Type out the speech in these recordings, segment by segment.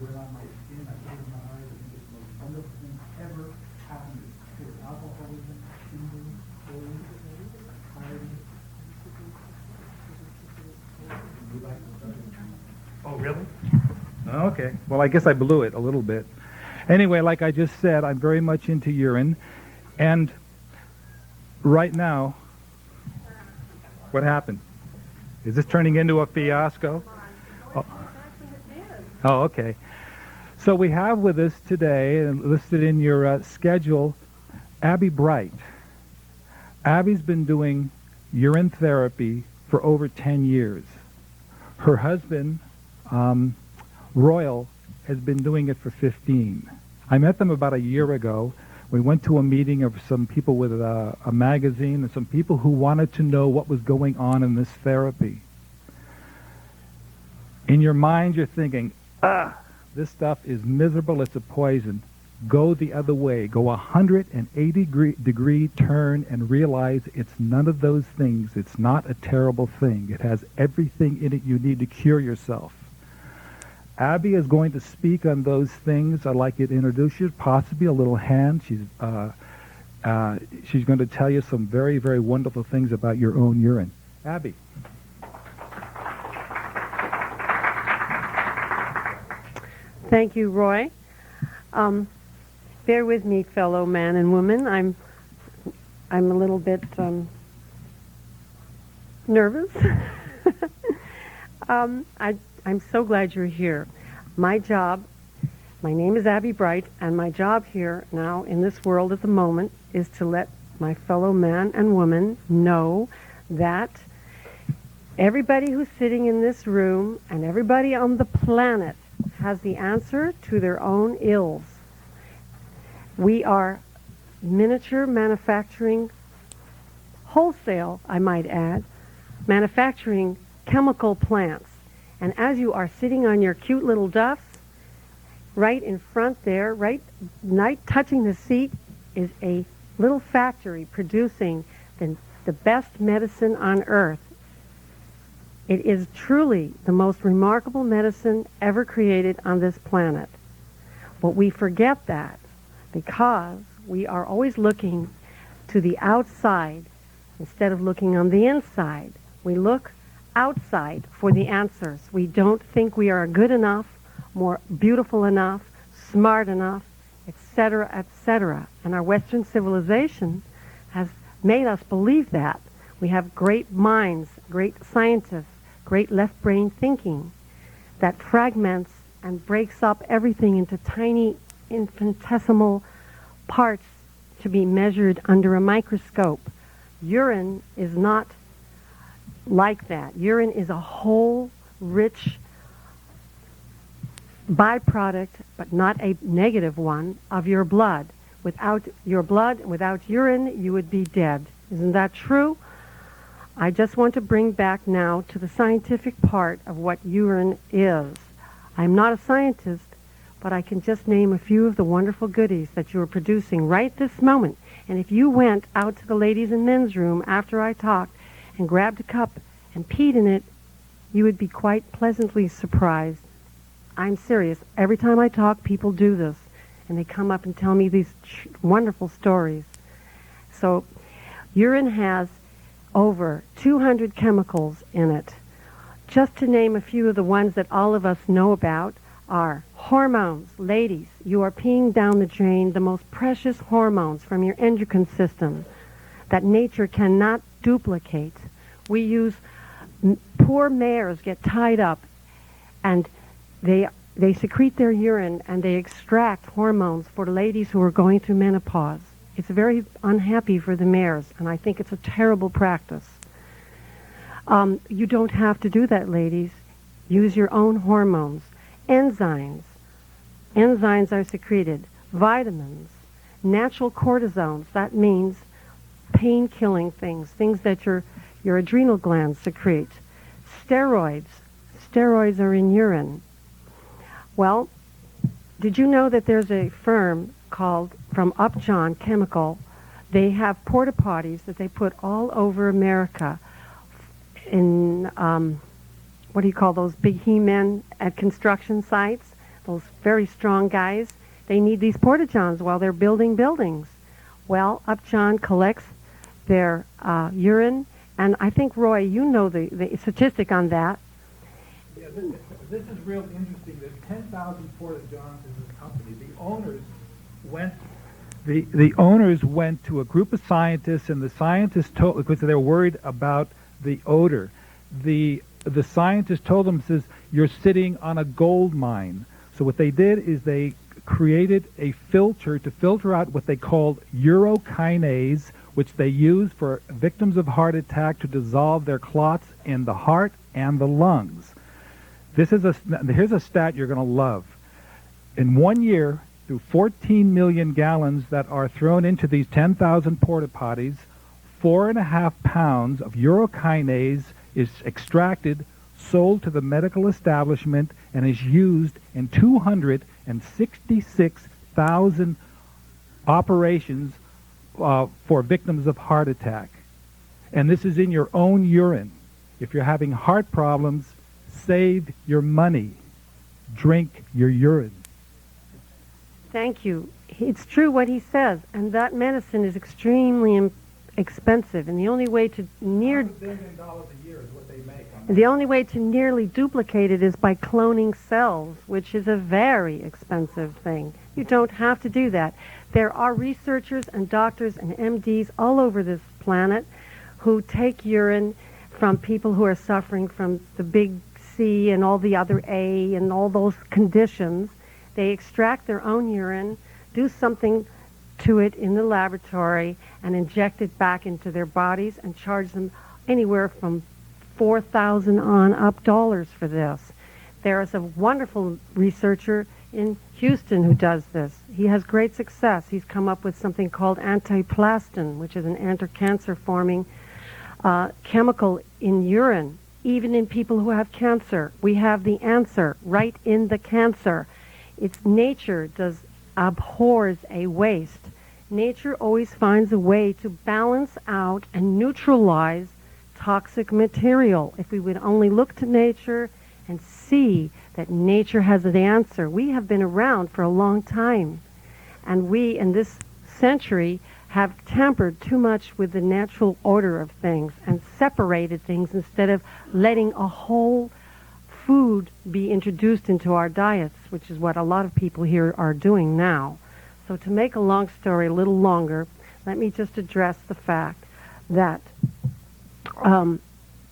wear on my skin, I put it in my eyes. I think it's the most wonderful thing ever happened to alcoholism, shingles, cold, tiredness. Would you like to start? Oh, really? Okay. Well, I guess I blew it a little bit. Anyway, like I just said, I'm very much into urine. And right now, what happened? Is this turning into a fiasco? Oh, okay. So we have with us today, listed in your schedule, Abbie Breit. Abbie's been doing urine therapy for over 10 years. Her husband, Royal, has been doing it for 15. I met them about a year ago. We went to a meeting of some people with a magazine and some people who wanted to know what was going on in this therapy. In your mind, you're thinking, this stuff is miserable, it's a poison. Go the other way. Go 180-degree turn and realize it's none of those things. It's not a terrible thing. It has everything in it you need to cure yourself. Abbie is going to speak on those things. I'd like you to introduce you, possibly a little hand. She's going to tell you some very, very wonderful things about your own urine. Abbie. Thank you, Roy. Bear with me, fellow man and woman. I'm a little bit nervous. I'm so glad you're here. My name is Abbie Breit, and my job here now in this world at the moment is to let my fellow man and woman know that everybody who's sitting in this room and everybody on the planet has the answer to their own ills. We are miniature manufacturing, wholesale, I might add, manufacturing chemical plants. And as you are sitting on your cute little duffs, right in front there, right touching the seat, is a little factory producing the best medicine on earth. It is truly the most remarkable medicine ever created on this planet. But we forget that because we are always looking to the outside instead of looking on the inside. We look outside for the answers. We don't think we are good enough, more beautiful enough, smart enough, etc., etc. And our Western civilization has made us believe that. We have great minds, great scientists, great left brain thinking that fragments and breaks up everything into tiny infinitesimal parts to be measured under a microscope. Urine is not like that. Urine is a whole, rich byproduct, but not a negative one, of your blood. Without your blood, without urine, you would be dead. Isn't that true? I just want to bring back now to the scientific part of what urine is. I'm not a scientist, but I can just name a few of the wonderful goodies that you are producing right this moment. And if you went out to the ladies' and men's room after I talked and grabbed a cup and peed in it, you would be quite pleasantly surprised. I'm serious. Every time I talk, people do this, and they come up and tell me these wonderful stories. So urine has over 200 chemicals in it. Just to name a few of the ones that all of us know about are hormones. Ladies, you are peeing down the drain the most precious hormones from your endocrine system that nature cannot duplicate. We use, poor mares get tied up and they secrete their urine and they extract hormones for ladies who are going through menopause. It's very unhappy for the mares, and I think it's a terrible practice. You don't have to do that, ladies. Use your own hormones. Enzymes. Enzymes are secreted. Vitamins. Natural cortisones. That means pain-killing things, things that your adrenal glands secrete. Steroids. Steroids are in urine. Well, did you know that there's a firm called from Upjohn Chemical? They have porta potties that they put all over America in, what do you call those big he-men at construction sites? those very strong guys, they need these porta-johns while they're building buildings. Well, Upjohn collects their urine, and I think, Roy, you know the statistic on that. Yeah, this is real interesting. There's 10,000 porta-johns in this company. The owners went to a group of scientists, and the scientists told, because they were worried about the odor. The scientists told them, says, you're sitting on a gold mine. So what they did is they created a filter to filter out what they called urokinase, which they use for victims of heart attack to dissolve their clots in the heart and the lungs. Here's a stat you're going to love. In 1 year, through 14 million gallons that are thrown into these 10,000 porta potties, 4.5 pounds of urokinase is extracted, sold to the medical establishment, and is used in 266,000 operations for victims of heart attack. And this is in your own urine. If you're having heart problems, save your money. Drink your urine. Thank you. It's true what he says, and that medicine is extremely expensive, and the only way to $1 billion a year is what they make on that. the only way to nearly duplicate it is by cloning cells, which is a very expensive thing. You don't have to do that. There are researchers and doctors and MDs all over this planet who take urine from people who are suffering from the big C and all the other A and all those conditions. They extract their own urine, do something to it in the laboratory, and inject it back into their bodies and charge them anywhere from $4,000 on up dollars for this. There is a wonderful researcher in Houston who does this. He has great success. He's come up with something called antiplastin, which is an anti-cancer forming chemical in urine. Even in people who have cancer, we have the answer right in the cancer. It's nature abhors a waste. Nature always finds a way to balance out and neutralize toxic material. If we would only look to nature and see that nature has the answer. We have been around for a long time, and we in this century have tampered too much with the natural order of things and separated things instead of letting a whole food be introduced into our diets, which is what a lot of people here are doing now. So to make a long story a little longer, let me just address the fact that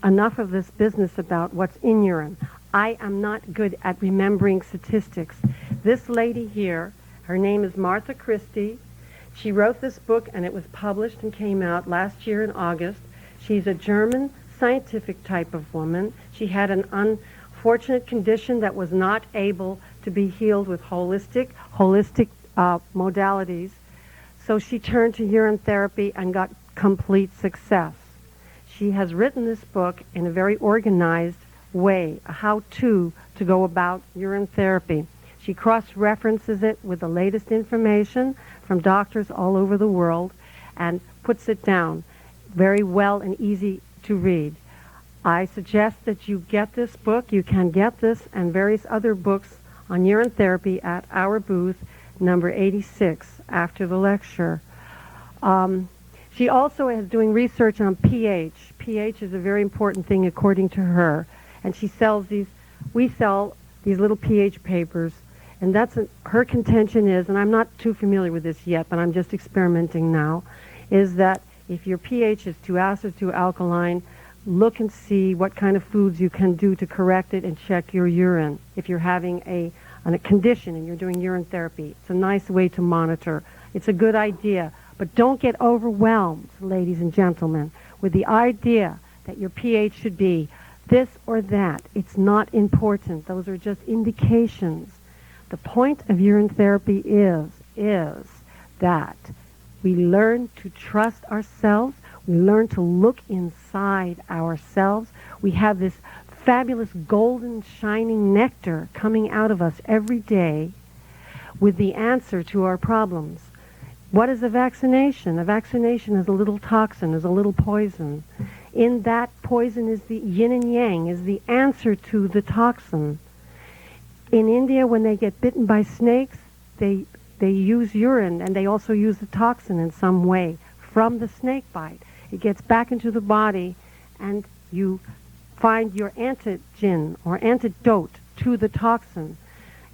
enough of this business about what's in urine. I am not good at remembering statistics. This lady here, her name is Martha Christie. She wrote this book, and it was published and came out last year in August. She's a German scientific type of woman. She had an unfortunate condition that was not able to be healed with holistic modalities. So she turned to urine therapy and got complete success. She has written this book in a very organized way, a how-to to go about urine therapy. She cross-references it with the latest information from doctors all over the world and puts it down very well and easy to read. I suggest that you get this book. You can get this and various other books on urine therapy at our booth, number 86, after the lecture. She also is doing research on pH. pH is a very important thing according to her. And she sells we sell these little pH papers. And her contention is, and I'm not too familiar with this yet, but I'm just experimenting now, is that if your pH is too acid, too alkaline, look and see what kind of foods you can do to correct it and check your urine. If you're having a condition and you're doing urine therapy, it's a nice way to monitor. It's a good idea. But don't get overwhelmed, ladies and gentlemen, with the idea that your pH should be this or that. It's not important. Those are just indications. The point of urine therapy is that we learn to trust ourselves. We learn to look inside ourselves. We have this fabulous golden shining nectar coming out of us every day with the answer to our problems. What is a vaccination? A vaccination is a little toxin, is a little poison. In that poison is the yin and yang, is the answer to the toxin. In India, when they get bitten by snakes, they use urine, and they also use the toxin in some way from the snake bite. It gets back into the body, and you find your antigen or antidote to the toxin.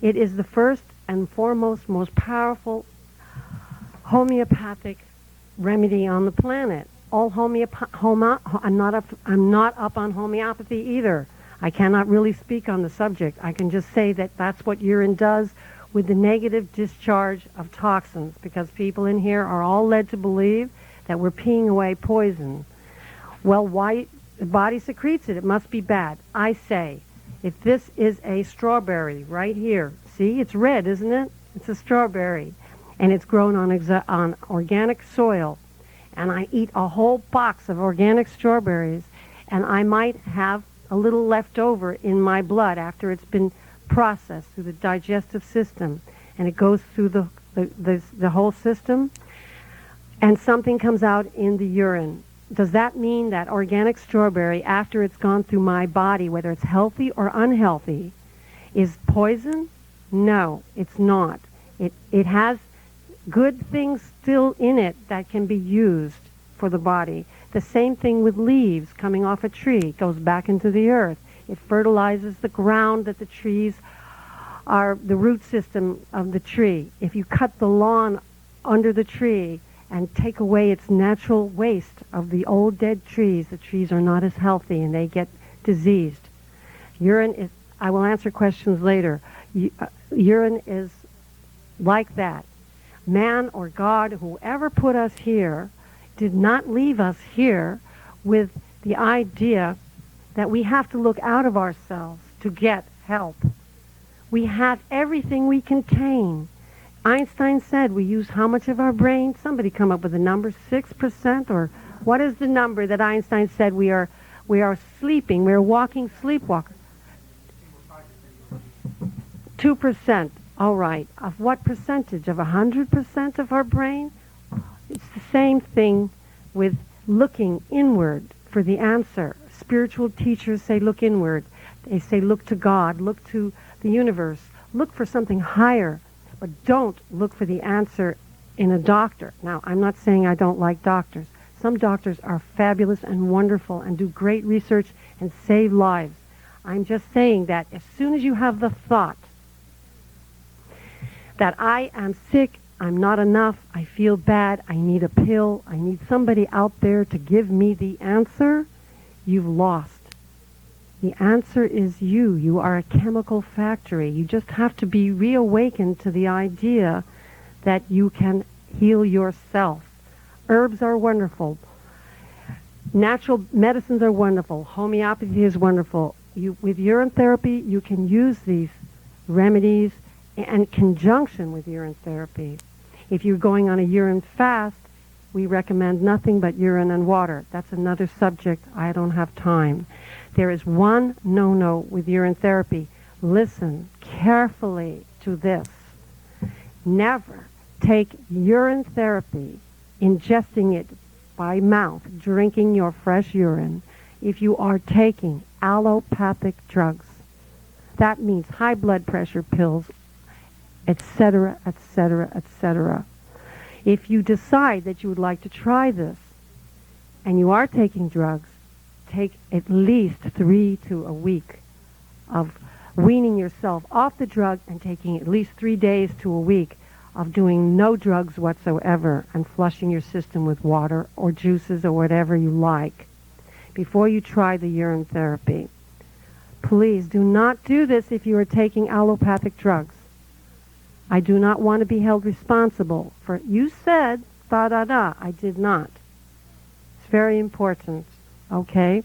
It is the first and foremost, most powerful homeopathic remedy on the planet. All I'm not up on homeopathy either. I cannot really speak on the subject. I can just say that that's what urine does with the negative discharge of toxins, because people in here are all led to believe that we're peeing away poison. Well, why? The body secretes it. It must be bad. I say, if this is a strawberry right here, see, it's red, isn't it? It's a strawberry, and it's grown on organic soil, and I eat a whole box of organic strawberries, and I might have a little left over in my blood after it's been processed through the digestive system, and it goes through the whole system, and something comes out in the urine. Does that mean that organic strawberry, after it's gone through my body, whether it's healthy or unhealthy, is poison? No, it's not. It has good things still in it that can be used for the body. The same thing with leaves coming off a tree. It goes back into the earth. It fertilizes the ground that the trees are, the root system of the tree. If you cut the lawn under the tree and take away its natural waste of the old dead trees, the trees are not as healthy and they get diseased. Urine is, I will answer questions later. Urine is like that. Man or God, whoever put us here, did not leave us here with the idea that we have to look out of ourselves to get help. We have everything we contain. Einstein said we use how much of our brain? Somebody come up with a number, 6%? Or what is the number that Einstein said we are sleeping, we're walking sleepwalkers? 2%. All right. Of what percentage? Of 100% of our brain? It's the same thing with looking inward for the answer. Spiritual teachers say look inward. They say look to God, look to the universe, look for something higher, but don't look for the answer in a doctor. Now, I'm not saying I don't like doctors. Some doctors are fabulous and wonderful and do great research and save lives. I'm just saying that as soon as you have the thought that I am sick, I'm not enough, I feel bad, I need a pill, I need somebody out there to give me the answer, you've lost. The answer is you. You are a chemical factory. You just have to be reawakened to the idea that you can heal yourself. Herbs are wonderful. Natural medicines are wonderful. Homeopathy is wonderful. With urine therapy, you can use these remedies in conjunction with urine therapy. If you're going on a urine fast, we recommend nothing but urine and water. That's another subject. I don't have time. There is one no-no with urine therapy. Listen carefully to this. Never take urine therapy, ingesting it by mouth, drinking your fresh urine, if you are taking allopathic drugs. That means high blood pressure pills, etc., etc., etc. If you decide that you would like to try this, and you are taking drugs, take at least 3 to a week of weaning yourself off the drug and taking at least 3 days to a week of doing no drugs whatsoever and flushing your system with water or juices or whatever you like before you try the urine therapy. Please do not do this if you are taking allopathic drugs. I do not want to be held responsible for, you said, da-da-da. I did not. It's very important. Okay?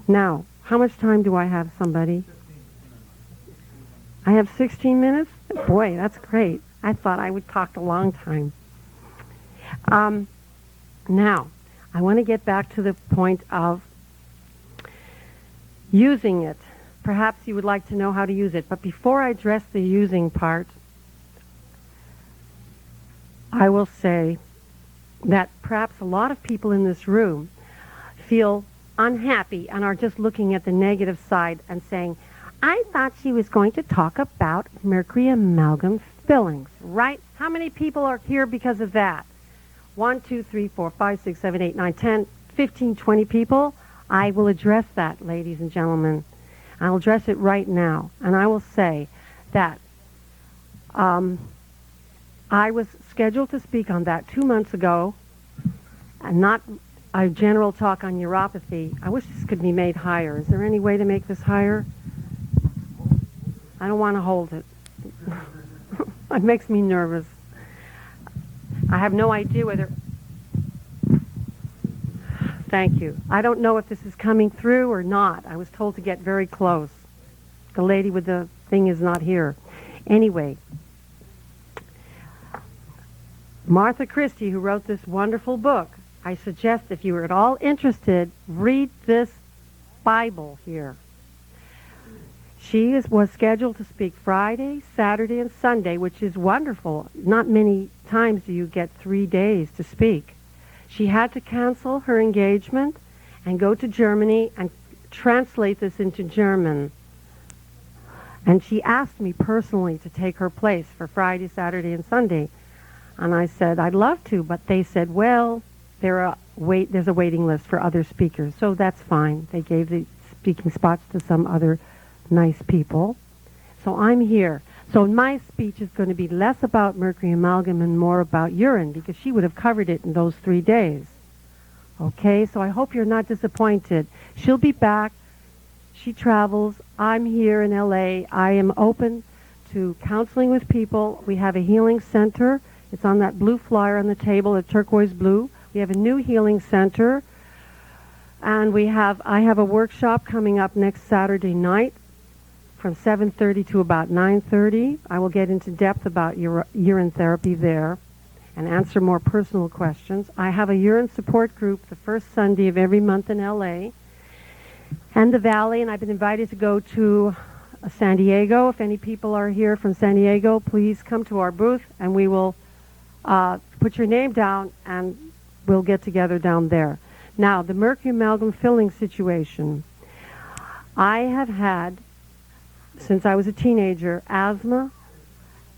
Now, how much time do I have, somebody? I have 16 minutes? Boy, that's great. I thought I would talk a long time. Now, I want to get back to the point of using it. Perhaps you would like to know how to use it. But before I address the using part, I will say that perhaps a lot of people in this room feel unhappy and are just looking at the negative side and saying, I thought she was going to talk about mercury amalgam fillings, right? How many people are here because of that? 1, 2, 3, 4, 5, 6, 7, 8, 9, 10, 15, 20 people. I will address that, ladies and gentlemen. I'll address it right now. And I will say that I was scheduled to speak on that 2 months ago, and not a general talk on neuropathy. I wish this could be made higher. Is there any way to make this higher? I don't want to hold it. It makes me nervous. I have no idea whether... Thank you. I don't know if this is coming through or not. I was told to get very close. The lady with the thing is not here. Anyway, Martha Christie, who wrote this wonderful book, I suggest if you are at all interested, read this Bible here. She was scheduled to speak Friday, Saturday, and Sunday, which is wonderful. Not many times do you get 3 days to speak. She had to cancel her engagement and go to Germany and translate this into German. And she asked me personally to take her place for Friday, Saturday, and Sunday. And I said, I'd love to, but they said, well, there's a waiting list for other speakers, so that's fine. They gave the speaking spots to some other nice people. So I'm here. So my speech is going to be less about mercury amalgam and more about urine, because she would have covered it in those 3 days. Okay, so I hope you're not disappointed. She'll be back. She travels. I'm here in LA. I am open to counseling with people. We have a healing center. It's on that blue flyer on the table, the turquoise blue. We have a new healing center. And I have a workshop coming up next Saturday night from 7:30 to about 9:30. I will get into depth about urine therapy there and answer more personal questions. I have a urine support group the first Sunday of every month in LA and the Valley, and I've been invited to go to San Diego. If any people are here from San Diego, please come to our booth and we will put your name down and we'll get together down there. Now, the mercury amalgam filling situation. I have had, since I was a teenager, asthma,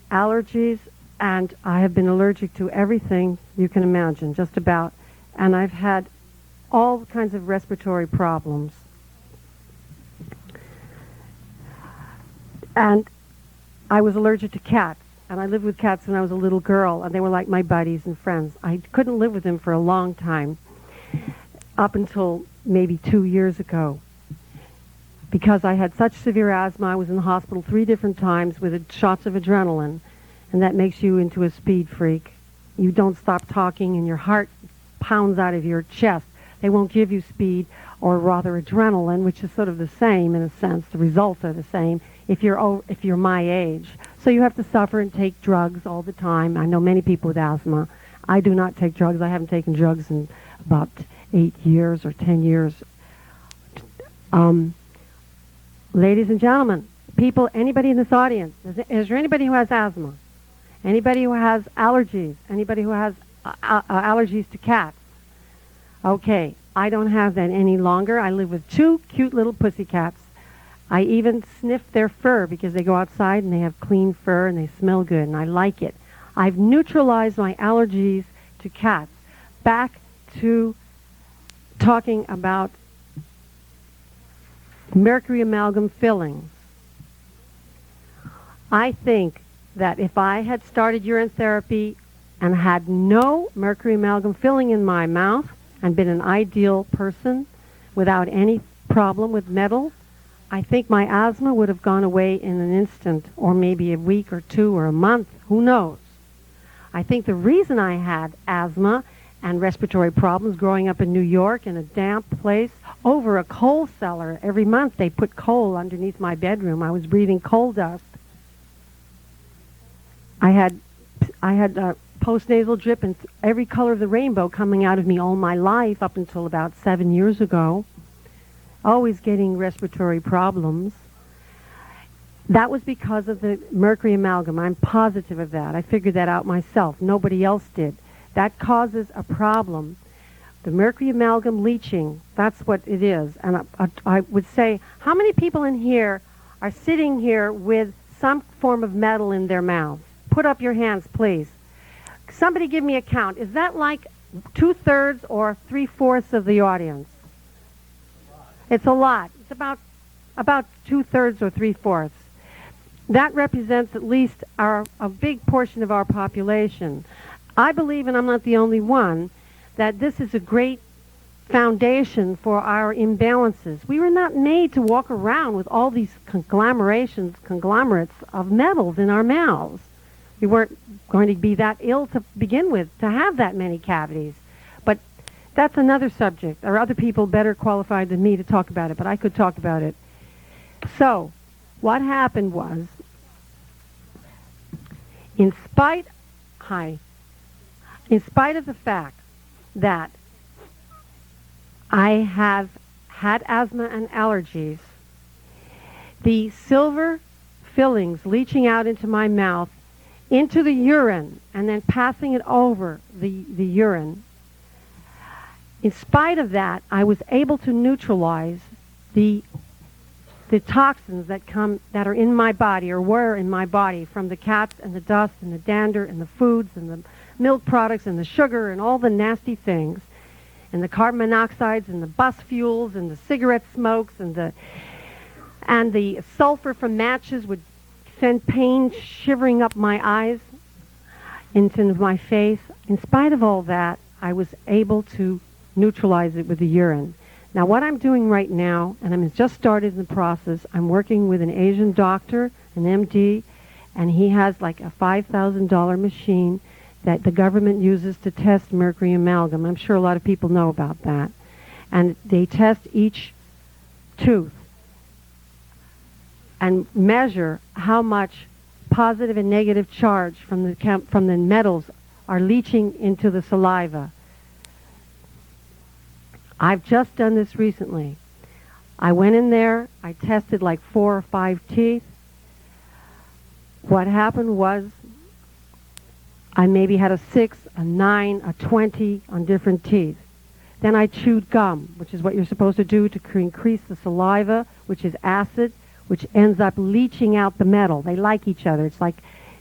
allergies, and I have been allergic to everything you can imagine, just about. And I've had all kinds of respiratory problems. And I was allergic to cats. And I lived with cats when I was a little girl, and they were like my buddies and friends. I couldn't live with them for a long time, up until maybe 2 years ago. Because I had such severe asthma, I was in the hospital 3 different times with shots of adrenaline, and that makes you into a speed freak. You don't stop talking, and your heart pounds out of your chest. They won't give you speed, or rather adrenaline, which is sort of the same in a sense. The results are the same if you're my age. So you have to suffer and take drugs all the time. I know many people with asthma. I do not take drugs. I haven't taken drugs in about 8 years or 10 years. Ladies and gentlemen, people, anybody in this audience, is there anybody who has asthma? Anybody who has allergies? Anybody who has allergies to cats? Okay, I don't have that any longer. I live with 2 cute little pussy cats. I even sniff their fur because they go outside and they have clean fur and they smell good, and I like it. I've neutralized my allergies to cats. Back to talking about mercury amalgam fillings. I think that if I had started urine therapy and had no mercury amalgam filling in my mouth and been an ideal person without any problem with metal, I think my asthma would have gone away in an instant, or maybe a week or 2 or a month. Who knows? I think the reason I had asthma and respiratory problems growing up in New York in a damp place over a coal cellar. Every month they put coal underneath my bedroom. I was breathing coal dust. I had postnasal drip in every color of the rainbow coming out of me all my life up until about 7 years ago. Always getting respiratory problems. That was because of the mercury amalgam. I'm positive of that. I figured that out myself. Nobody else did. That causes a problem. The mercury amalgam leaching, that's what it is. And I would say, how many people in here are sitting here with some form of metal in their mouths? Put up your hands, please. Somebody give me a count. Is that like 2/3 or 3/4 of the audience? It's a lot. It's about 2/3 or 3/4. That represents at least a big portion of our population. I believe, and I'm not the only one, that this is a great foundation for our imbalances. We were not made to walk around with all these conglomerates of metals in our mouths. We weren't going to be that ill to begin with, to have that many cavities. But that's another subject. There are other people better qualified than me to talk about it, but I could talk about it. So, what happened was, in spite of the fact that I have had asthma and allergies, the silver fillings leaching out into my mouth, into the urine, and then passing it over the urine, in spite of that, I was able to neutralize the toxins that are in my body, or were in my body, from the cats and the dust and the dander and the foods and the milk products and the sugar and all the nasty things, and the carbon monoxides and the bus fuels and the cigarette smokes and the sulfur from matches would send pain shivering up my eyes into my face. In spite of all that, I was able to neutralize it with the urine. Now, what I'm doing right now, and I'm just started in the process, I'm working with an Asian doctor, an MD, and he has like a $5,000 machine that the government uses to test mercury amalgam. I'm sure a lot of people know about that. And they test each tooth and measure how much positive and negative charge from the metals are leaching into the saliva. I've just done this recently. I went in there, I tested like 4 or 5 teeth. What happened was I maybe had a 6, a 9, a 20 on different teeth. Then I chewed gum, which is what you're supposed to do to increase the saliva, which is acid, which ends up leaching out the metal. They like each other. It's like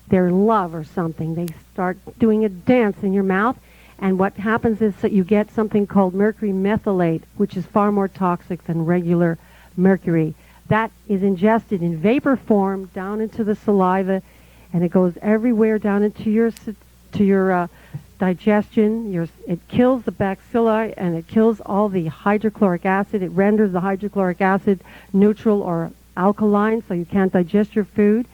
they're in love or something. They start doing a dance in your mouth, and what happens is that you get something called mercury methylate, which is far more toxic than regular mercury. That is ingested in vapor form down into the saliva, and it goes everywhere down into your digestion. It kills the bacilli, and it kills all the hydrochloric acid. It renders the hydrochloric acid neutral or alkaline, so you can't digest your food.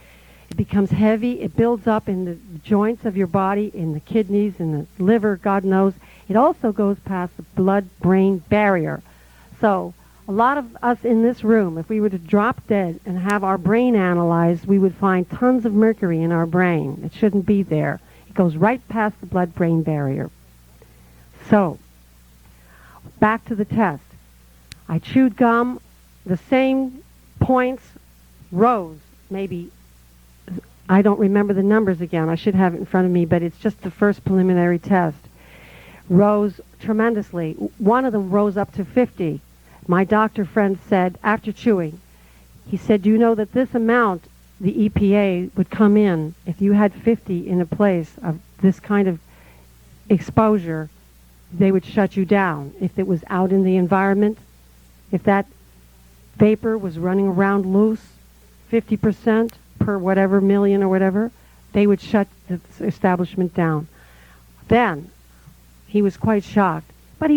It becomes heavy. It builds up in the joints of your body, in the kidneys, in the liver, God knows. It also goes past the blood-brain barrier. So a lot of us in this room, if we were to drop dead and have our brain analyzed, we would find tons of mercury in our brain. It shouldn't be there. It goes right past the blood-brain barrier. So, back to the test. I chewed gum. The same points rose, maybe. I don't remember the numbers again. I should have it in front of me, but it's just the first preliminary test. Rose tremendously. One of them rose up to 50. My doctor friend said, after chewing, he said, do you know that this amount, the EPA would come in if you had 50 in a place of this kind of exposure, they would shut you down. If it was out in the environment, if that vapor was running around loose, 50% per whatever million or whatever, they would shut the establishment down. Then he was quite shocked, but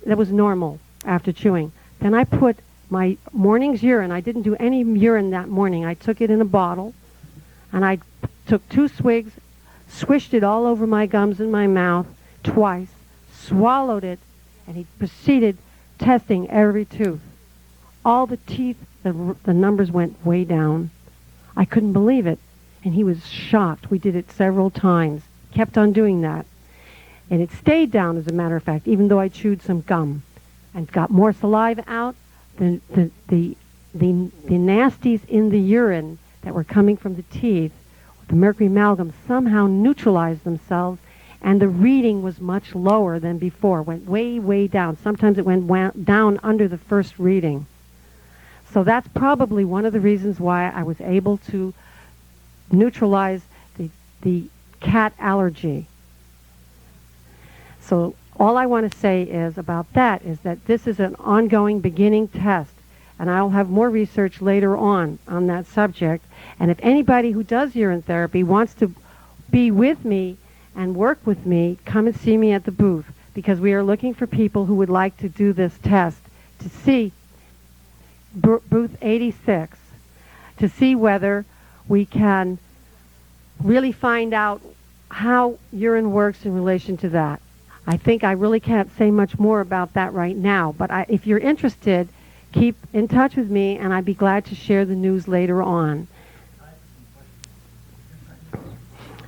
that was normal after chewing. Then I put my morning's urine. I didn't do any urine that morning. I took it in a bottle, and I took 2 swigs, swished it all over my gums and my mouth twice, swallowed it, and he proceeded testing every tooth. All the teeth, the numbers went way down. I couldn't believe it, and he was shocked. We did it several times, kept on doing that. And it stayed down, as a matter of fact, even though I chewed some gum and got more saliva out. The nasties in the urine that were coming from the teeth, the mercury amalgam, somehow neutralized themselves, and the reading was much lower than before. Went way, way down. Sometimes it went down under the first reading. So that's probably one of the reasons why I was able to neutralize the cat allergy. So all I want to say is about that is that this is an ongoing beginning test, and I'll have more research later on that subject. And if anybody who does urine therapy wants to be with me and work with me, come and see me at the booth, because we are looking for people who would like to do this test to see booth 86, to see whether we can really find out how urine works in relation to that. I think I really can't say much more about that right now, but if you're interested, keep in touch with me, and I'd be glad to share the news later on.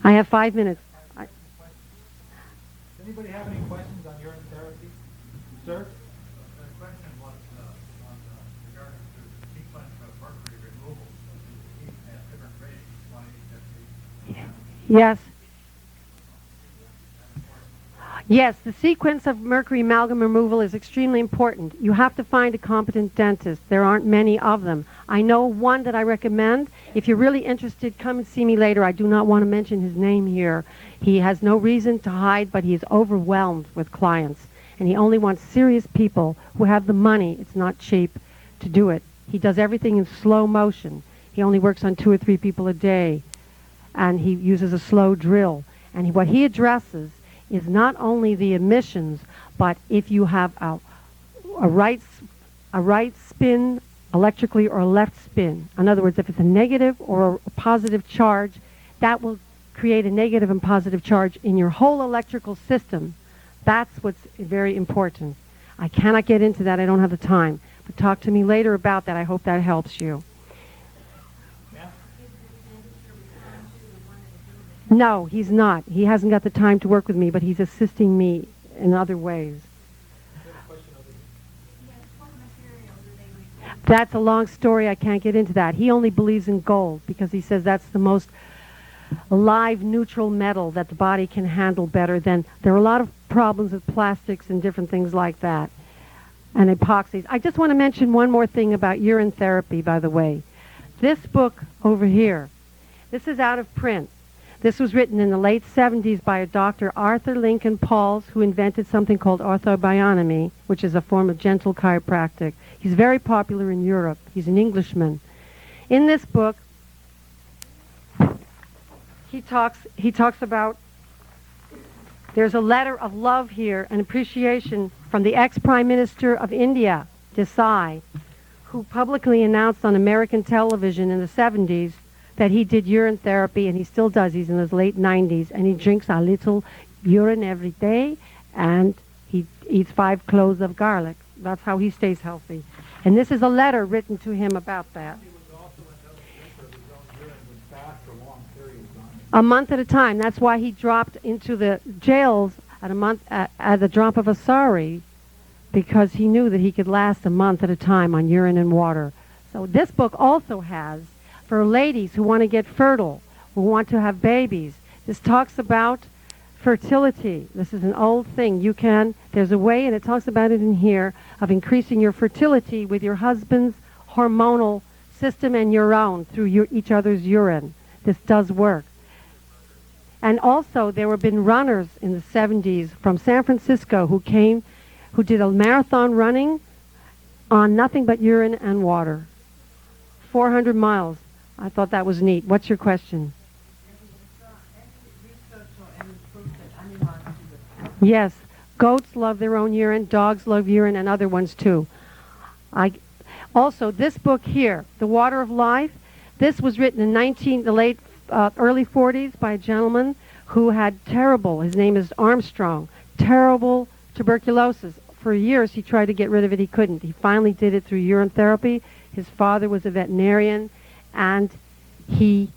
I have 5 minutes. Does anybody have any questions on urine therapy? Sir? The question was regarding the sequence of mercury removal. Each has different ratings. Why each has Yes. Yes, the sequence of mercury amalgam removal is extremely important. You have to find a competent dentist. There aren't many of them. I know one that I recommend. If you're really interested, come and see me later. I do not want to mention his name here. He has no reason to hide, but he is overwhelmed with clients. And he only wants serious people who have the money, it's not cheap, to do it. He does everything in slow motion. He only works on 2 or 3 people a day. And he uses a slow drill. And what he addresses is not only the emissions, but if you have a right spin electrically or a left spin. In other words, if it's a negative or a positive charge, that will create a negative and positive charge in your whole electrical system. That's what's very important. I cannot get into that. I don't have the time. But talk to me later about that. I hope that helps you. No, he's not. He hasn't got the time to work with me, but he's assisting me in other ways. That's a long story. I can't get into that. He only believes in gold because he says that's the most live neutral metal that the body can handle better than. There are a lot of problems with plastics and different things like that, and epoxies. I just want to mention one more thing about urine therapy, by the way. This book over here, this is out of print. This was written in the late 70s by a Dr. Arthur Lincoln Pauls, who invented something called orthobionomy, which is a form of gentle chiropractic. He's very popular in Europe. He's an Englishman. In this book, he talks about, there's a letter of love here and appreciation from the ex-Prime Minister of India, Desai, who publicly announced on American television in the 70s that he did urine therapy, and he still does. He's in his late 90s, and he drinks a little urine every day, and he eats 5 cloves of garlic. That's how he stays healthy. And this is a letter written to him about that. A month at a time. That's why he dropped into the jails at the drop of a sorry, because he knew that he could last a month at a time on urine and water. So this book also has, for ladies who want to get fertile, who want to have babies, this talks about fertility. This is an old thing. There's a way, and it talks about it in here, of increasing your fertility with your husband's hormonal system and your own through each other's urine. This does work. And also, there have been runners in the 70s from San Francisco who did a marathon running on nothing but urine and water. 400 miles. I thought that was neat. What's your question? Yes. Goats love their own urine. Dogs love urine, and other ones too. Also, this book here, The Water of Life, this was written in early 40s by a gentleman who had his name is Armstrong, terrible tuberculosis. For years he tried to get rid of it. He couldn't. He finally did it through urine therapy. His father was a veterinarian, and he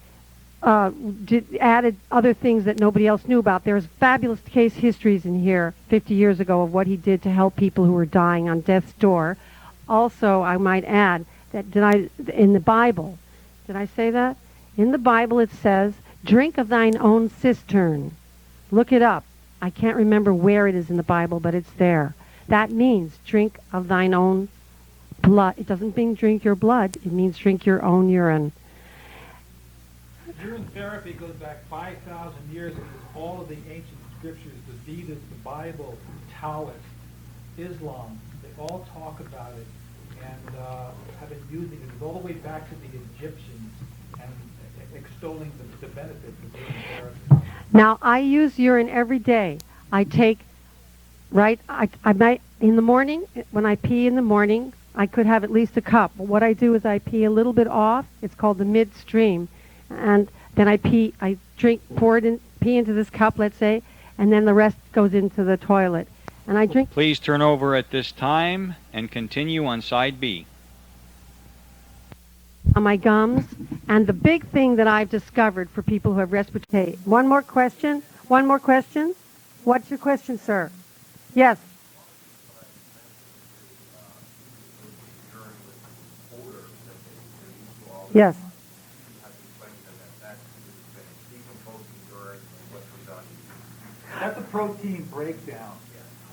added other things that nobody else knew about. There's fabulous case histories in here 50 years ago of what he did to help people who were dying on death's door. Also, I might add that in the Bible, did I say that? In the Bible it says, drink of thine own cistern. Look it up. I can't remember where it is in the Bible, but it's there. That means drink of thine own blood. It doesn't mean drink your blood. It means drink your own urine. Urine therapy goes back 5,000 years, and all of the ancient scriptures, the Vedas, the Bible, Taoist, Islam, they all talk about it and have been using it. It goes all the way back to the Egyptians and extolling the benefits of urine therapy. Now, I use urine every day. I take, I might, in the morning, when I pee in the morning, I could have at least a cup. But what I do is I pee a little bit off. It's called the midstream. And then I pee, I drink, pour it in, pee into this cup, let's say, and then the rest goes into the toilet. And I drink. Please turn over at this time and continue on side B. On my gums. And the big thing that I've discovered for people who have respiratory. One more question? One more question? What's your question, sir? Yes. Yes. That's a protein breakdown,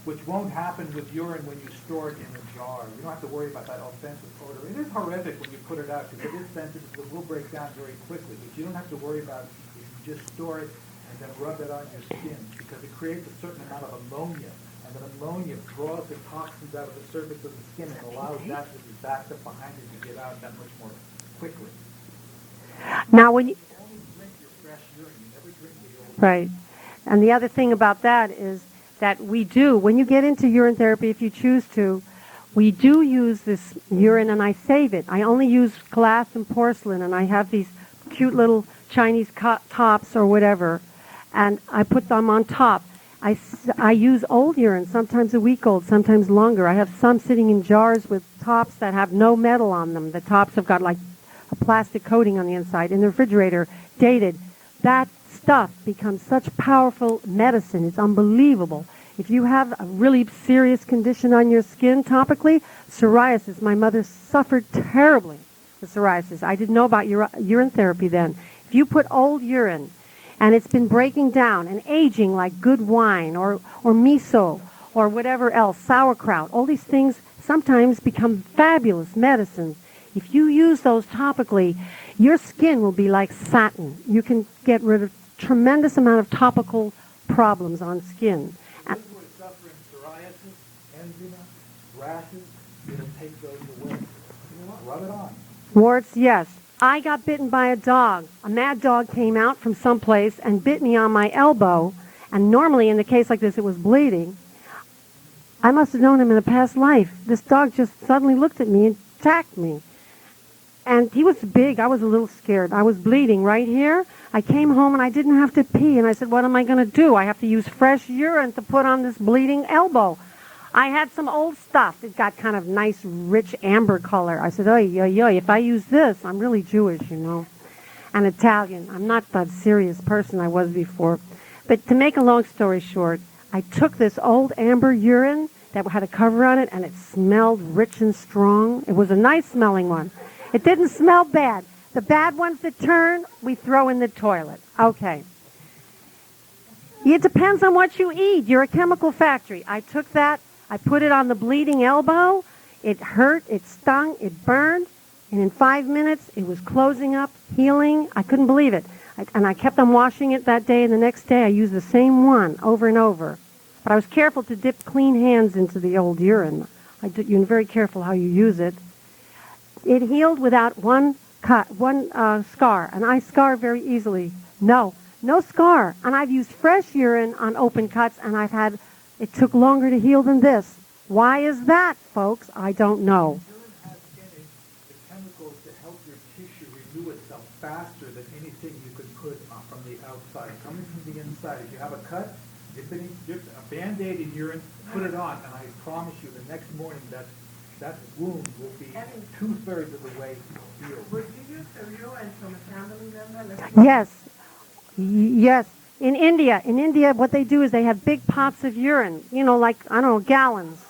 which won't happen with urine when you store it in a jar. You don't have to worry about that offensive odor. It is horrific when you put it out because it is sensitive. It will break down very quickly, but you don't have to worry about it if you just store it and then rub it on your skin because it creates a certain amount of ammonia, and that ammonia draws the toxins out of the surface of the skin and allows that to be backed up behind it to get out that much more quickly. Now, when you Only drink your fresh urine. You never drink the old. Right. And the other thing about that is that we do, when you get into urine therapy, if you choose to, we do use this urine and I save it. I only use glass and porcelain, and I have these cute little Chinese tops or whatever, and I put them on top. I use old urine, sometimes a week old, sometimes longer. I have some sitting in jars with tops that have no metal on them. The tops have got like a plastic coating on the inside in the refrigerator, dated. That stuff becomes such powerful medicine. It's unbelievable. If you have a really serious condition on your skin topically, psoriasis, my mother suffered terribly with psoriasis. I didn't know about urine therapy then. If you put old urine and it's been breaking down and aging like good wine or miso or whatever else, sauerkraut, all these things sometimes become fabulous medicines. If you use those topically, your skin will be like satin. You can get rid of tremendous amount of topical problems on skin. Those who are suffering psoriasis, eczema, rashes, it'll take those away. Rub it on. Warts, yes. I got bitten by a dog. A mad dog came out from someplace and bit me on my elbow. And normally in a case like this, it was bleeding. I must have known him in a past life. This dog just suddenly looked at me and attacked me. And he was big. I was a little scared. I was bleeding right here. I came home and I didn't have to pee. And I said, what am I going to do? I have to use fresh urine to put on this bleeding elbow. I had some old stuff. It got kind of nice, rich amber color. I said, if I use this, I'm really Jewish, you know, and Italian. I'm not that serious person I was before. But to make a long story short, I took this old amber urine that had a cover on it, and it smelled rich and strong. It was a nice smelling one. It didn't smell bad. The bad ones that turn, we throw in the toilet. Okay. It depends on what you eat. You're a chemical factory. I took that. I put it on the bleeding elbow. It hurt. It stung. It burned. And in 5 minutes, it was closing up, healing. I couldn't believe it. And I kept on washing it that day, and the next day I used the same one over and over. But I was careful to dip clean hands into the old urine. You're very careful how you use it. It healed without one scar, and I scar very easily. No scar. And I've used fresh urine on open cuts, and it took longer to heal than this. Why is that, folks? I don't know. Urine has in it the chemicals to help your tissue renew itself faster than anything you could put from the outside. Coming from the inside, if you have a cut, dip a Band-Aid in urine, put it on, and I promise you the next morning that wound will be 2/3 of the way healed. Would you use the urine from a family member? Yes. In India, what they do is they have big pots of urine, like, I don't know, gallons.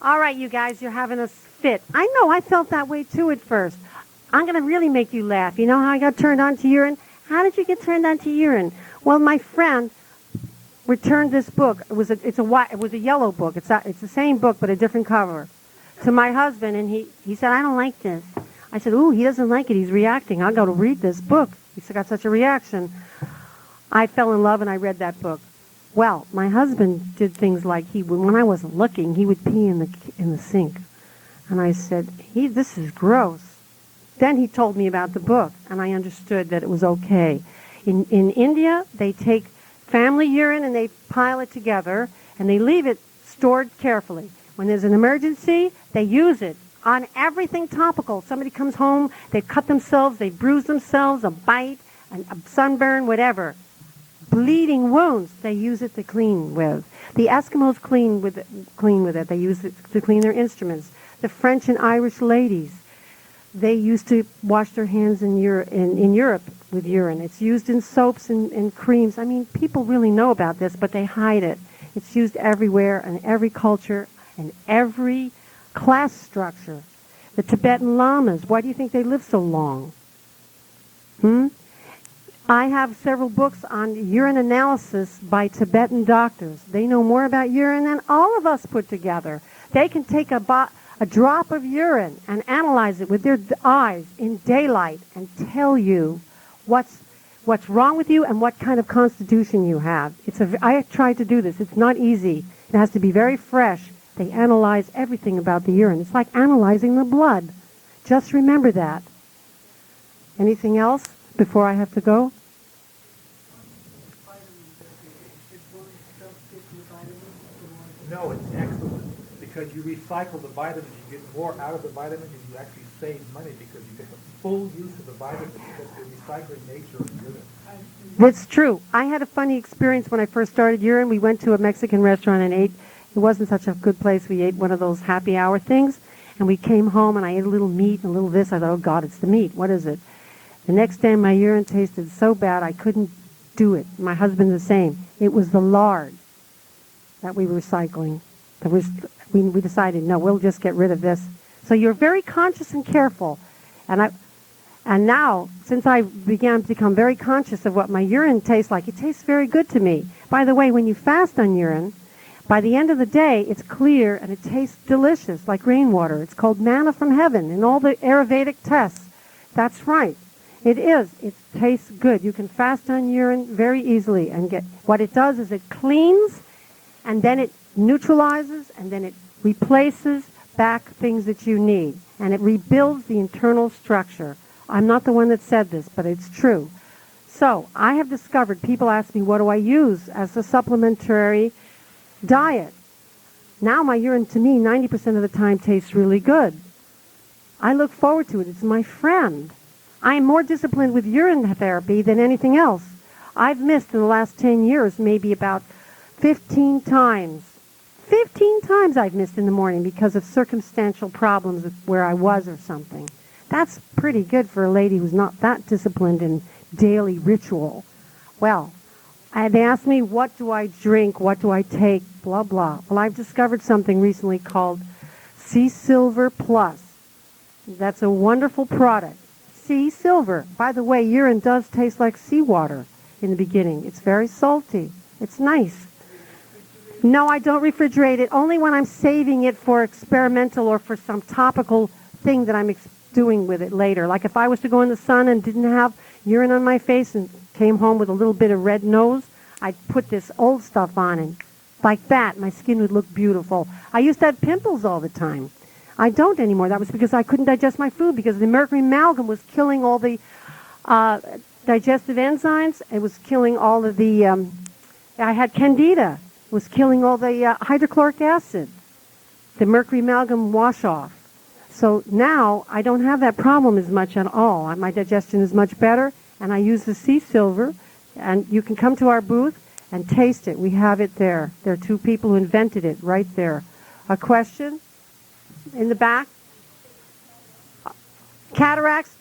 All right, you guys, you're having a fit. I know, I felt that way too at first. I'm going to really make you laugh. You know how I got turned on to urine? How did you get turned on to urine? Well, my friend returned this book. It was a yellow book. It's the same book, but a different cover. to my husband, and he said, I don't like this. I said, ooh, he doesn't like it. He's reacting. I'll go to read this book. He's got such a reaction. I fell in love, and I read that book. Well, my husband did things like when I wasn't looking, he would pee in the sink. And I said, this is gross. Then he told me about the book, and I understood that it was okay. In India, they take family urine and they pile it together, and they leave it stored carefully. When there's an emergency, they use it on everything topical. Somebody comes home, they cut themselves, they bruise themselves, a bite, a sunburn, whatever. Bleeding wounds, they use it to clean with. The Eskimos clean with it. They use it to clean their instruments. The French and Irish ladies, they used to wash their hands in Europe with urine. It's used in soaps and creams. I mean, people really know about this, but they hide it. It's used everywhere, in every culture, and every class structure. The Tibetan Lamas, why do you think they live so long? I have several books on urine analysis by Tibetan doctors. They know more about urine than all of us put together. They can take a drop of urine and analyze it with their eyes in daylight and tell you what's wrong with you and what kind of constitution you have. I tried to do this. It's not easy. It has to be very fresh. They analyze everything about the urine. It's like analyzing the blood. Just remember that. Anything else before I have to go? No, it's excellent because you recycle the vitamins. You get more out of the vitamins, and you actually save money because you get the full use of the vitamins because of the recycling nature of urine. It's true. I had a funny experience when I first started urine. We went to a Mexican restaurant and ate. It wasn't such a good place. We ate one of those happy hour things, and we came home, and I ate a little meat and a little this. I thought, oh, God, it's the meat. What is it? The next day, my urine tasted so bad I couldn't do it. My husband the same. It was the lard that we were recycling. We decided, no, we'll just get rid of this. So you're very conscious and careful. And now, since I began to become very conscious of what my urine tastes like, it tastes very good to me. By the way, when you fast on urine, by the end of the day, it's clear and it tastes delicious, like rainwater. It's called manna from heaven in all the Ayurvedic tests. That's right. It is. It tastes good. You can fast on urine very easily and get... What it does is it cleans, and then it neutralizes, and then it replaces back things that you need. And it rebuilds the internal structure. I'm not the one that said this, but it's true. So I have discovered, people ask me, what do I use as a supplementary diet? Now my urine, to me, 90% of the time tastes really good. I look forward to it. It's my friend. I am more disciplined with urine therapy than anything else. I've missed in the last 10 years maybe about 15 times. 15 times I've missed in the morning because of circumstantial problems where I was or something. That's pretty good for a lady who's not that disciplined in daily ritual. Well, they asked me, what do I drink? What do I take? Blah, blah. Well, I've discovered something recently called Sea Silver Plus. That's a wonderful product. Sea Silver. By the way, urine does taste like seawater in the beginning. It's very salty. It's nice. No, I don't refrigerate it. Only when I'm saving it for experimental or for some topical thing that I'm doing with it later. Like if I was to go in the sun and didn't have urine on my face and came home with a little bit of red nose, I'd put this old stuff on, and like that, my skin would look beautiful. I used to have pimples all the time. I don't anymore. That was because I couldn't digest my food because the mercury amalgam was killing all the digestive enzymes. It was killing all of the... I had candida. It was killing all the hydrochloric acid, the mercury amalgam wash-off. So now I don't have that problem as much at all. My digestion is much better, and I use the sea silver. And you can come to our booth and taste it. We have it there. There are two people who invented it right there. A question? In the back? Cataracts?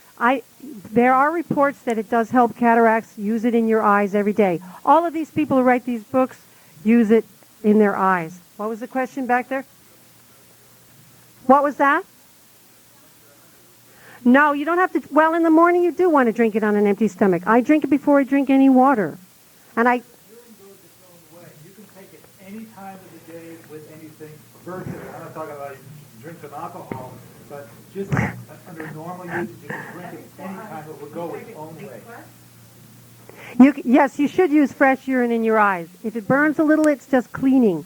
There are reports that it does help cataracts. Use it in your eyes every day. All of these people who write these books use it in their eyes. What was the question back there? What was that? No, you don't have to. Well, in the morning you do want to drink it on an empty stomach. I drink it before I drink any water. And Urine goes its own way. You can take it any time of the day with anything. Virtually. I'm not talking about drink some alcohol, but just under normal usage, you can drink it any time. It will go its own way. Yes, you should use fresh urine in your eyes. If it burns a little, it's just cleaning.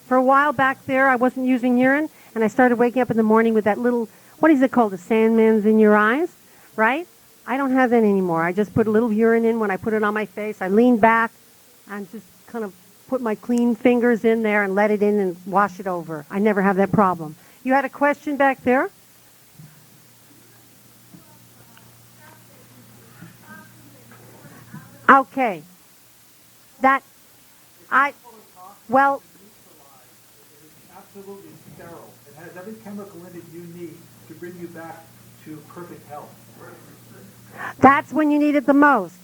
For a while back there, I wasn't using urine, and I started waking up in the morning with that little, what is it called, the Sandman's in your eyes, right? I don't have that anymore. I just put a little urine in when I put it on my face. I lean back and just kind of put my clean fingers in there and let it in and wash it over. I never have that problem. You had a question back there? Okay. Well, It's absolutely sterile. It has every chemical in it you need to bring you back to perfect health. that's when you need it the most.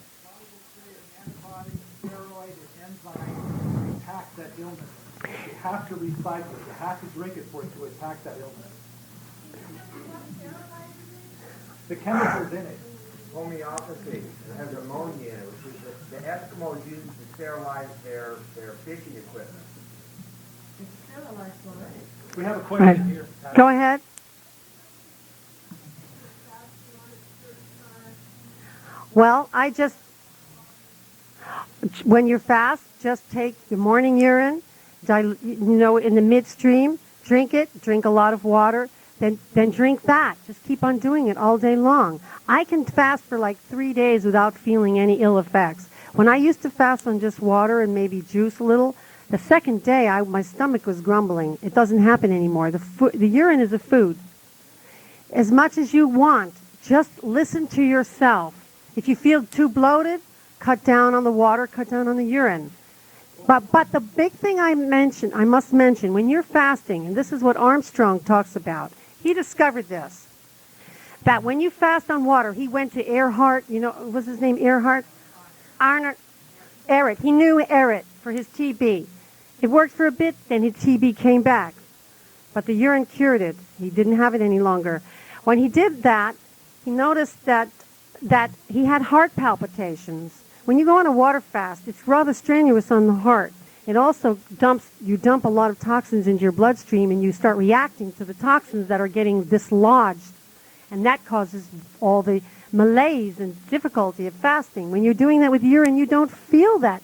Antibiotic, steroid, and enzyme attack that illness. You have to recycle it. You have to drink it for it to attack that illness. The chemicals in it. Homeopathy. It has ammonia in it, which is the Eskimos use to sterilize their fishing equipment. We have a question Right. here. Go ahead. Well, when you fast, just take your morning urine, in the midstream, drink it, drink a lot of water, then drink that. Just keep on doing it all day long. I can fast for like 3 days without feeling any ill effects. When I used to fast on just water and maybe juice a little, the second day my stomach was grumbling. It doesn't happen anymore. The urine is a food. As much as you want, just listen to yourself. If you feel too bloated, cut down on the water, cut down on the urine. But the big thing I must mention, when you're fasting, and this is what Armstrong talks about, he discovered this, that when you fast on water, he went to Earhart, was his name Earhart? Arnold Ehret. He knew Ehret for his TB. It worked for a bit, then his TB came back. But the urine cured it. He didn't have it any longer. When he did that, he noticed that he had heart palpitations. When you go on a water fast, it's rather strenuous on the heart. It also you dump a lot of toxins into your bloodstream, and you start reacting to the toxins that are getting dislodged. And that causes all the malaise and difficulty of fasting. When you're doing that with urine, you don't feel that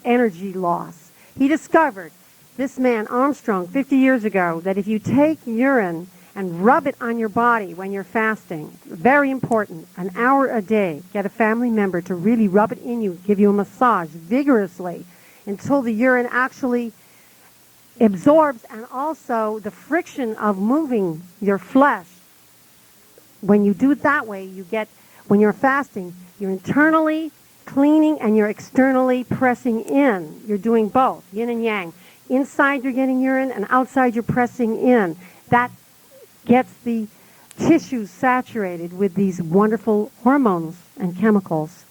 energy loss. He discovered, this man Armstrong, 50 years ago, that if you take urine and rub it on your body when you're fasting, very important, an hour a day, get a family member to really rub it in you, give you a massage vigorously until the urine actually absorbs, and also the friction of moving your flesh. When you do it that way, when you're fasting, you're internally cleaning and you're externally pressing in. You're doing both, yin and yang. Inside you're getting urine, and outside you're pressing in. That gets the tissues saturated with these wonderful hormones and chemicals.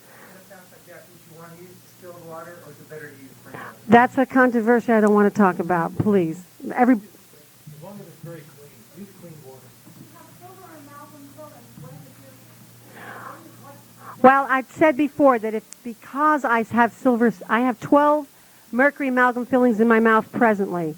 That's a controversy I don't want to talk about, please. As long as it's very clean. Use clean water. Well, I've said before that because I have 12 mercury amalgam fillings in my mouth presently.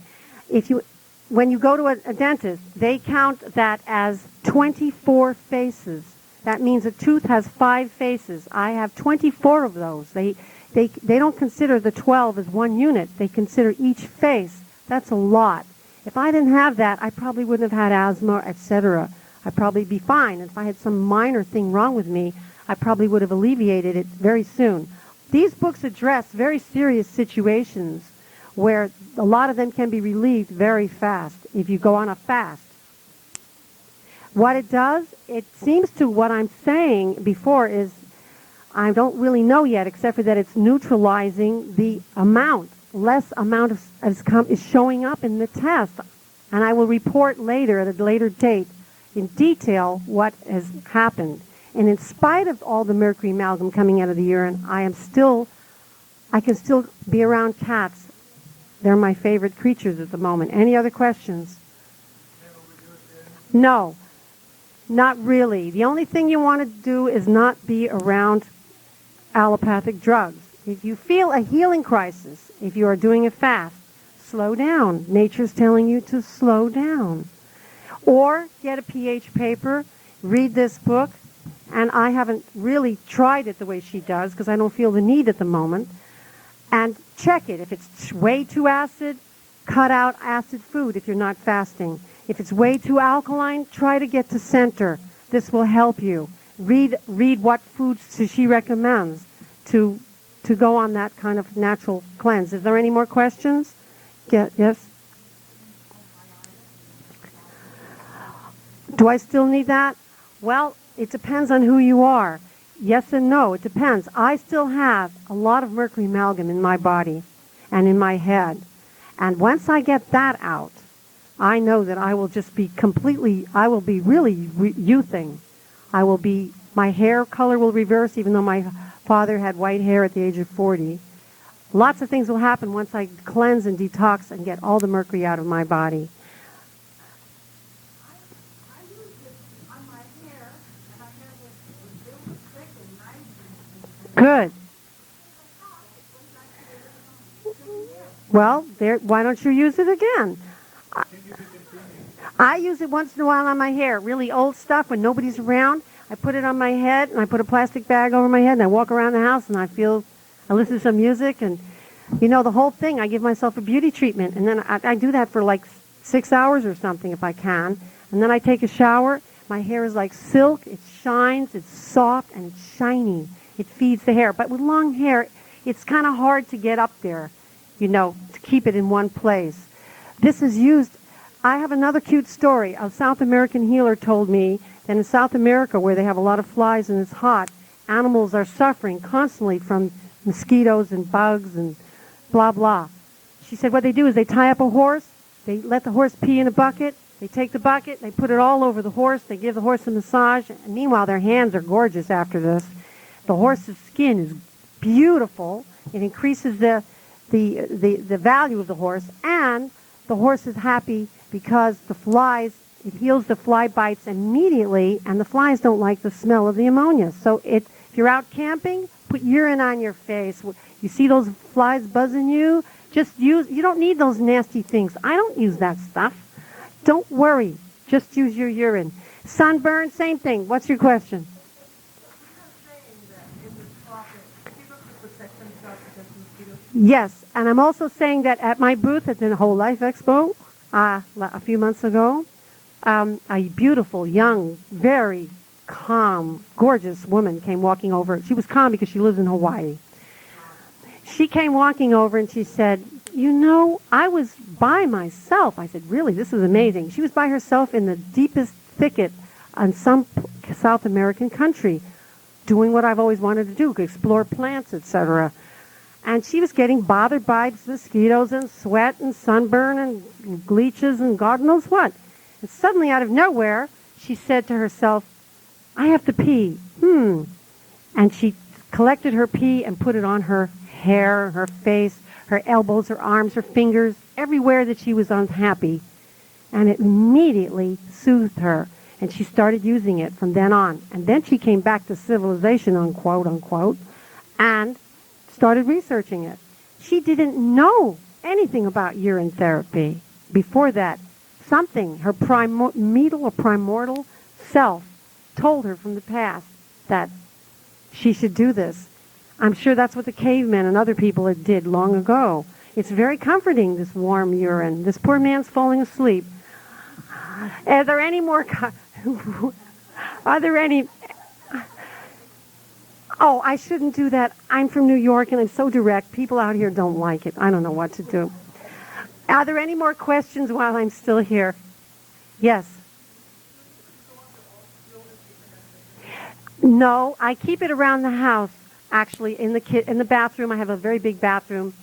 When you go to a dentist, they count that as 24 faces. That means a tooth has 5 faces. I have 24 of those. They don't consider the 12 as one unit. They consider each face. That's a lot. If I didn't have that, I probably wouldn't have had asthma, etc. I'd probably be fine. If I had some minor thing wrong with me, I probably would have alleviated it very soon. These books address very serious situations where a lot of them can be relieved very fast if you go on a fast. What it does, it seems to what I'm saying before is, I don't really know yet, except for that it's neutralizing the amount. Less amount is showing up in the test. And I will report later, at a later date, in detail what has happened. And in spite of all the mercury amalgam coming out of the urine, I can still be around cats. They're my favorite creatures at the moment. Any other questions? No, not really. The only thing you want to do is not be around allopathic drugs. If you feel a healing crisis, if you are doing a fast, slow down. Nature's telling you to slow down. Or get a pH paper, read this book, and I haven't really tried it the way she does because I don't feel the need at the moment, and check it. If it's way too acid, cut out acid food if you're not fasting. If it's way too alkaline, try to get to center. This will help you. Read what foods she recommends to go on that kind of natural cleanse. Is there any more questions? Yes? Do I still need that? Well, it depends on who you are. Yes and no, it depends. I still have a lot of mercury amalgam in my body and in my head. And once I get that out, I know that I will just be I will be really youthing. My hair color will reverse, even though my father had white hair at the age of 40. Lots of things will happen once I cleanse and detox and get all the mercury out of my body. I use it on my hair, and my hair was really thick and nice. Good. Well, why don't you use it again? I use it once in a while on my hair, really old stuff when nobody's around. I put it on my head, and I put a plastic bag over my head, and I walk around the house, and I listen to some music, and, the whole thing. I give myself a beauty treatment, and then I do that for like 6 hours or something if I can, and then I take a shower. My hair is like silk. It shines, it's soft, and it's shiny. It feeds the hair. But with long hair, it's kind of hard to get up there, to keep it in one place. This is used. I have another cute story. A South American healer told me that in South America, where they have a lot of flies and it's hot, animals are suffering constantly from mosquitoes and bugs and blah, blah. She said what they do is they tie up a horse, they let the horse pee in a bucket, they take the bucket, they put it all over the horse, they give the horse a massage, and meanwhile their hands are gorgeous after this. The horse's skin is beautiful. It increases the value of the horse, and the horse is happy because it heals the fly bites immediately, and the flies don't like the smell of the ammonia. So if you're out camping, put urine on your face. You see those flies buzzing you? You don't need those nasty things. I don't use that stuff. Don't worry. Just use your urine. Sunburn, same thing. What's your question? Yes, and I'm also saying that at my booth at the Whole Life Expo a few months ago, a beautiful, young, very calm, gorgeous woman came walking over. She was calm because she lives in Hawaii. She came walking over and she said, I was by myself. I said, really? This is amazing. She was by herself in the deepest thicket in some South American country, doing what I've always wanted to do, explore plants, etc. And she was getting bothered by mosquitoes and sweat and sunburn and leeches and God knows what. And suddenly, out of nowhere, she said to herself, I have to pee. And she collected her pee and put it on her hair, her face, her elbows, her arms, her fingers, everywhere that she was unhappy. And it immediately soothed her. And she started using it from then on. And then she came back to civilization, unquote, unquote, and started researching it. She didn't know anything about urine therapy before that. Something, her primordial self told her from the past that she should do this. I'm sure that's what the cavemen and other people did long ago. It's very comforting, this warm urine. This poor man's falling asleep. Are there any more... Are there any... Oh, I shouldn't do that. I'm from New York and I'm so direct. People out here don't like it. I don't know what to do. Are there any more questions while I'm still here? Yes. No, I keep it around the house, actually, in the bathroom. I have a very big bathroom,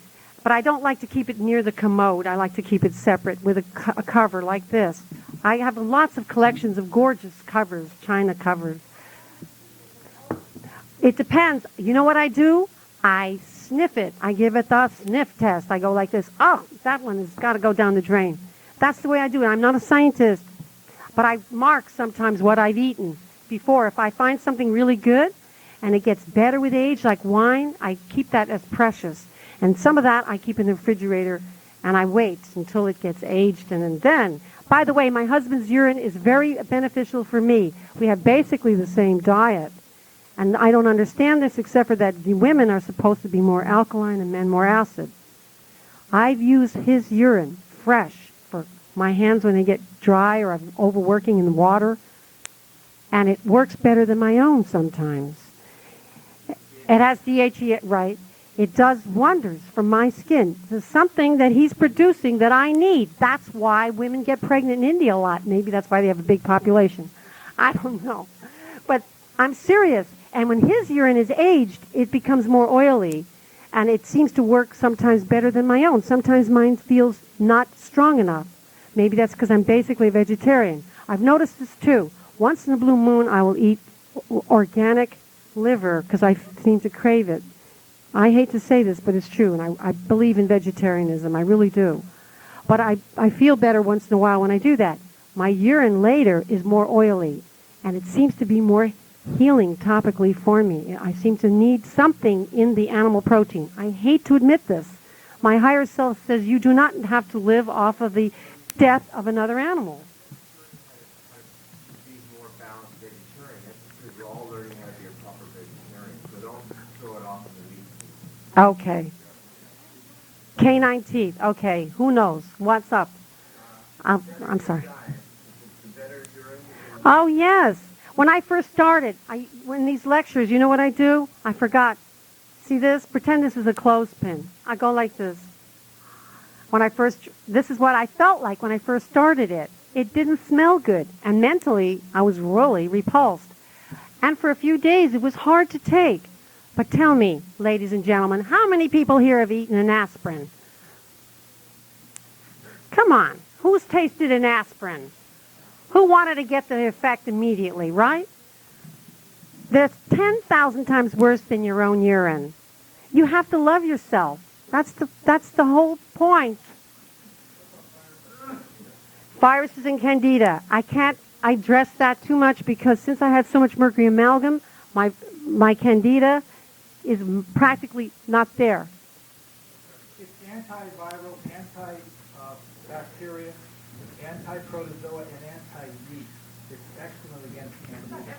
but I don't like to keep it near the commode. I like to keep it separate with a cover like this. I have lots of collections of gorgeous covers, china covers. It depends. You know what I do? I sniff it. I give it the sniff test. I go like this. Oh, that one has got to go down the drain. That's the way I do it. I'm not a scientist, but I mark sometimes what I've eaten before. If I find something really good and it gets better with age, like wine, I keep that as precious. And some of that I keep in the refrigerator and I wait until it gets aged and then By the way, my husband's urine is very beneficial for me. We have basically the same diet. And I don't understand this except for that the women are supposed to be more alkaline and men more acid. I've used his urine fresh for my hands when they get dry or I'm overworking in the water, and it works better than my own sometimes. It has DHEA, right? It does wonders for my skin. There's something that he's producing that I need. That's why women get pregnant in India a lot. Maybe that's why they have a big population. I don't know. But I'm serious. And when his urine is aged, it becomes more oily. And it seems to work sometimes better than my own. Sometimes mine feels not strong enough. Maybe that's because I'm basically a vegetarian. I've noticed this too. Once in a blue moon, I will eat organic liver because I seem to crave it. I hate to say this, but it's true, and I believe in vegetarianism. I really do. But I feel better once in a while when I do that. My urine later is more oily, and it seems to be more healing topically for me. I seem to need something in the animal protein. I hate to admit this. My higher self says you do not have to live off of the death of another animal. Be more balanced vegetarian. That's because you're all learning how to be a proper vegetarian. So don't throw it off in the meat. Okay. Canine teeth. Okay. Who knows? What's up? I'm sorry. Oh, yes. When I first started, when these lectures, you know what I do? I forgot. See this? Pretend this is a clothespin. I go like this. This is what I felt like when I first started it. It didn't smell good. And mentally, I was really repulsed. And for a few days, it was hard to take. But tell me, ladies and gentlemen, how many people here have eaten an aspirin? Come on. Who's tasted an aspirin? Who wanted to get the effect immediately, right? That's 10,000 times worse than your own urine. You have to love yourself. That's the whole point. Viruses and candida. I can't address that too much because since I had so much mercury amalgam, my candida is practically not there. It's antiviral, antibacteria, anti-protozoa, and anti-yeast. It's excellent against candida.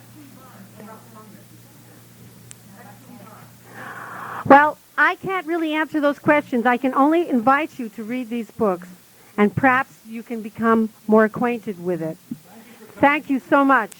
Well, I can't really answer those questions. I can only invite you to read these books, and perhaps you can become more acquainted with it. Thank you so much.